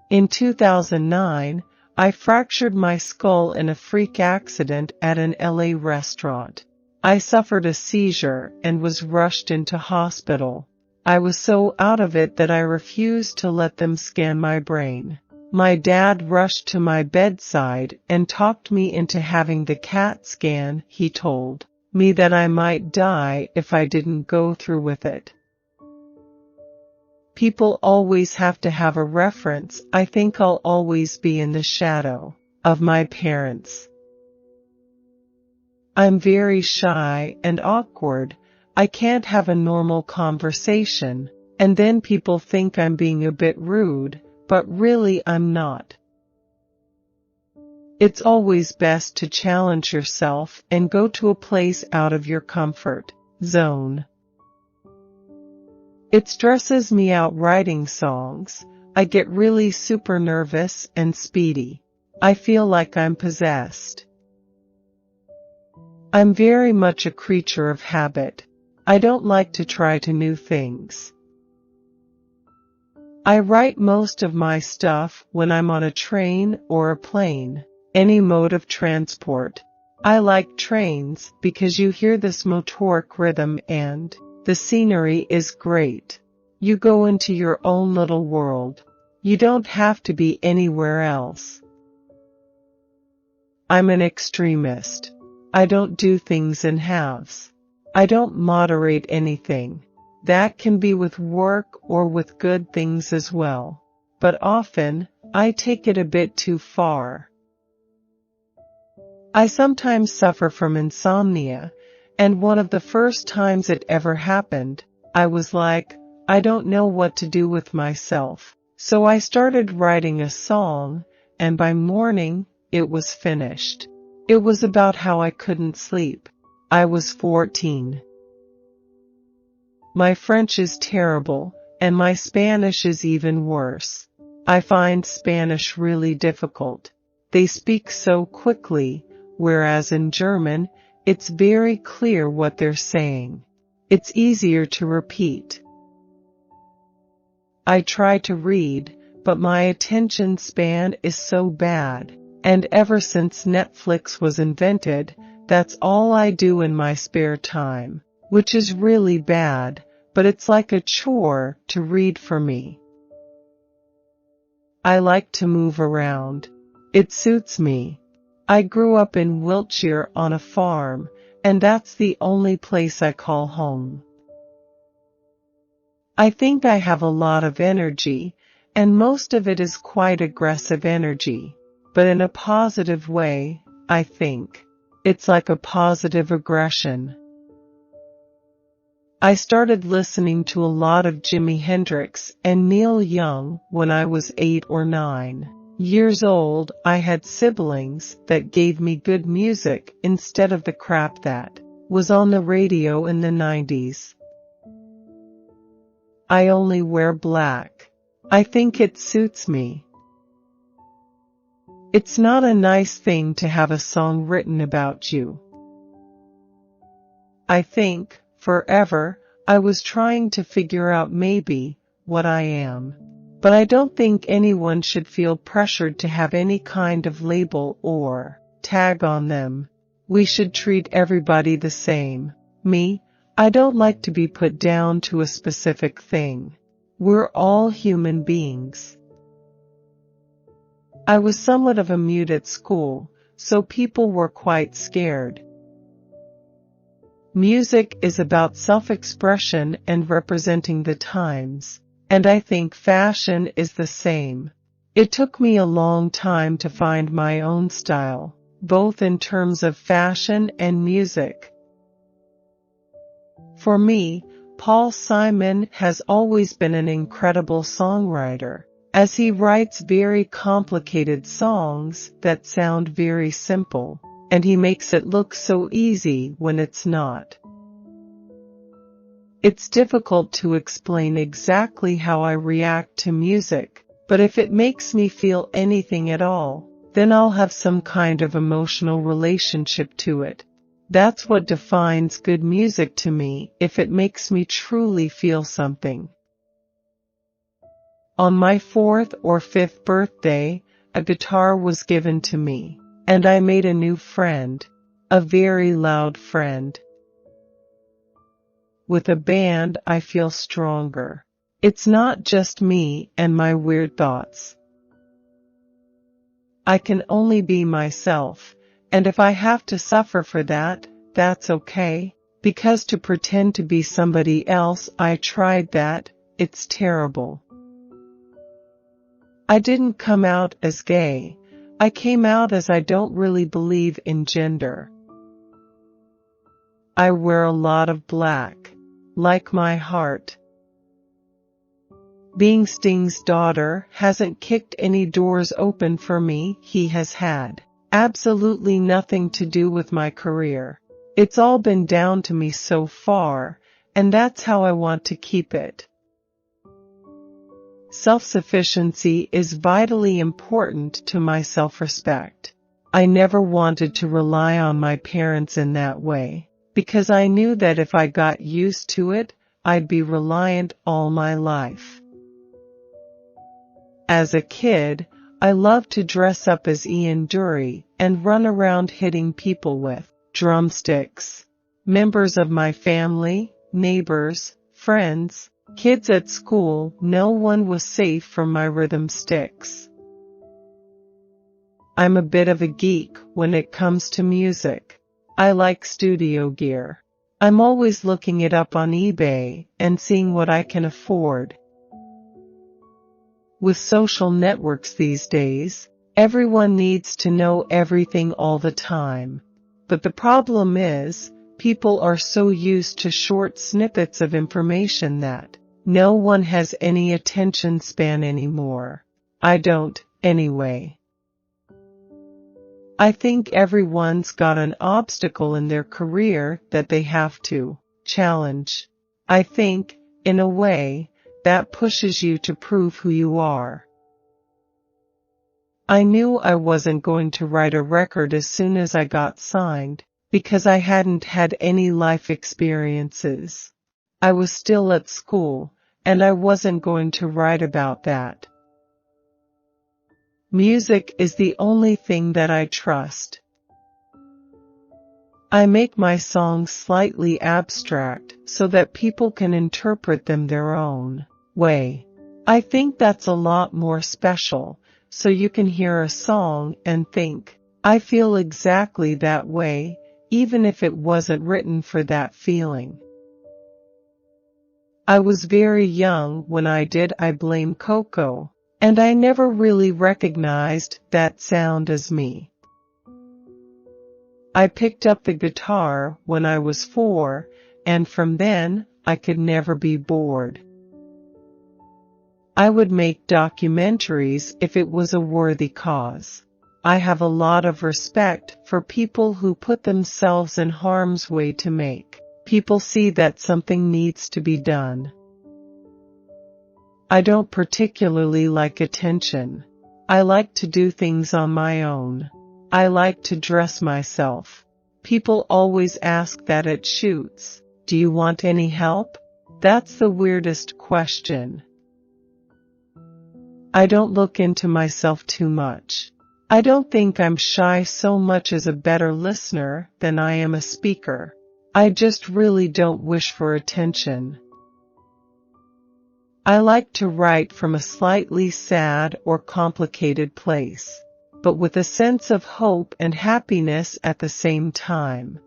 In 2009, I fractured my skull in a freak accident at an LA restaurant. I suffered a seizure and was rushed into hospital. I was so out of it that I refused to let them scan my brain. My dad rushed to my bedside and talked me into having the CAT scan. He told me that I might die if I didn't go through with it. People always have to have a reference. I think I'll always be in the shadow of my parents. I'm very shy and awkward. I can't have a normal conversation, and then people think I'm being a bit rude, but really I'm not. It's always best to challenge yourself and go to a place out of your comfort zone. It stresses me out writing songs. I get really super nervous and speedy. I feel like I'm possessed. I'm very much a creature of habit. I don't like to try new things. I write most of my stuff when I'm on a train or a plane, any mode of transport. I like trains because you hear this motoric rhythm and the scenery is great. You go into your own little world. You don't have to be anywhere else. I'm an extremist. I don't do things in halves. I don't moderate anything. That can be with work or with good things as well. But often, I take it a bit too far. I sometimes suffer from insomnia, and one of the first times it ever happened, I was like, I don't know what to do with myself. So I started writing a song, and by morning, it was finished. It was about how I couldn't sleep. I was 14. My French is terrible, and my Spanish is even worse. I find Spanish really difficult. They speak so quickly, whereas in German, it's very clear what they're saying. It's easier to repeat. I try to read, but my attention span is so bad, and ever since Netflix was invented, that's all I do in my spare time, which is really bad, but it's like a chore to read for me. I like to move around. It suits me. I grew up in Wiltshire on a farm, and that's the only place I call home. I think I have a lot of energy, and most of it is quite aggressive energy, but in a positive way, I think. It's like a positive aggression. I started listening to a lot of Jimi Hendrix and Neil Young when I was 8 or 9 years old. I had siblings that gave me good music instead of the crap that was on the radio in the 90s. I only wear black. I think it suits me. It's not a nice thing to have a song written about you. I think, forever, I was trying to figure out maybe what I am. But I don't think anyone should feel pressured to have any kind of label or tag on them. We should treat everybody the same. Me, I don't like to be put down to a specific thing. We're all human beings. I was somewhat of a mute at school, so people were quite scared. Music is about self-expression and representing the times, and I think fashion is the same. It took me a long time to find my own style, both in terms of fashion and music. For me, Paul Simon has always been an incredible songwriter, as he writes very complicated songs that sound very simple, and he makes it look so easy when it's not. It's difficult to explain exactly how I react to music, but if it makes me feel anything at all, then I'll have some kind of emotional relationship to it. That's what defines good music to me, if it makes me truly feel something. On my 4th or 5th birthday, a guitar was given to me, and I made a new friend, a very loud friend. With a band, I feel stronger. It's not just me and my weird thoughts. I can only be myself, and if I have to suffer for that, that's okay, because to pretend to be somebody else, I tried that, it's terrible. I didn't come out as gay. I came out as I don't really believe in gender. I wear a lot of black, like my heart. Being Sting's daughter hasn't kicked any doors open for me. He has had absolutely nothing to do with my career. It's all been down to me so far, and that's how I want to keep it. Self-sufficiency is vitally important to my self-respect. I never wanted to rely on my parents in that way, because I knew that if I got used to it, I'd be reliant all my life. As a kid, I loved to dress up as Ian Dury and run around hitting people with drumsticks. Members of my family, neighbors, friends, kids at school, no one was safe from my rhythm sticks. I'm a bit of a geek when it comes to music. I like studio gear. I'm always looking it up on eBay and seeing what I can afford. With social networks these days, everyone needs to know everything all the time. But the problem is, people are so used to short snippets of information that no one has any attention span anymore. I don't, anyway. I think everyone's got an obstacle in their career that they have to challenge. I think, in a way, that pushes you to prove who you are. I knew I wasn't going to write a record as soon as I got signed, because I hadn't had any life experiences. I was still at school, and I wasn't going to write about that. Music is the only thing that I trust. I make my songs slightly abstract so that people can interpret them their own way. I think that's a lot more special, so you can hear a song and think, I feel exactly that way, even if it wasn't written for that feeling. I was very young when I did I Blame Coco, and I never really recognized that sound as me. I picked up the guitar when I was 4, and from then, I could never be bored. I would make documentaries if it was a worthy cause. I have a lot of respect for people who put themselves in harm's way to make people see that something needs to be done. I don't particularly like attention. I like to do things on my own. I like to dress myself. People always ask that at shoots. Do you want any help? That's the weirdest question. I don't look into myself too much. I don't think I'm shy so much as a better listener than I am a speaker. I just really don't wish for attention. I like to write from a slightly sad or complicated place, but with a sense of hope and happiness at the same time.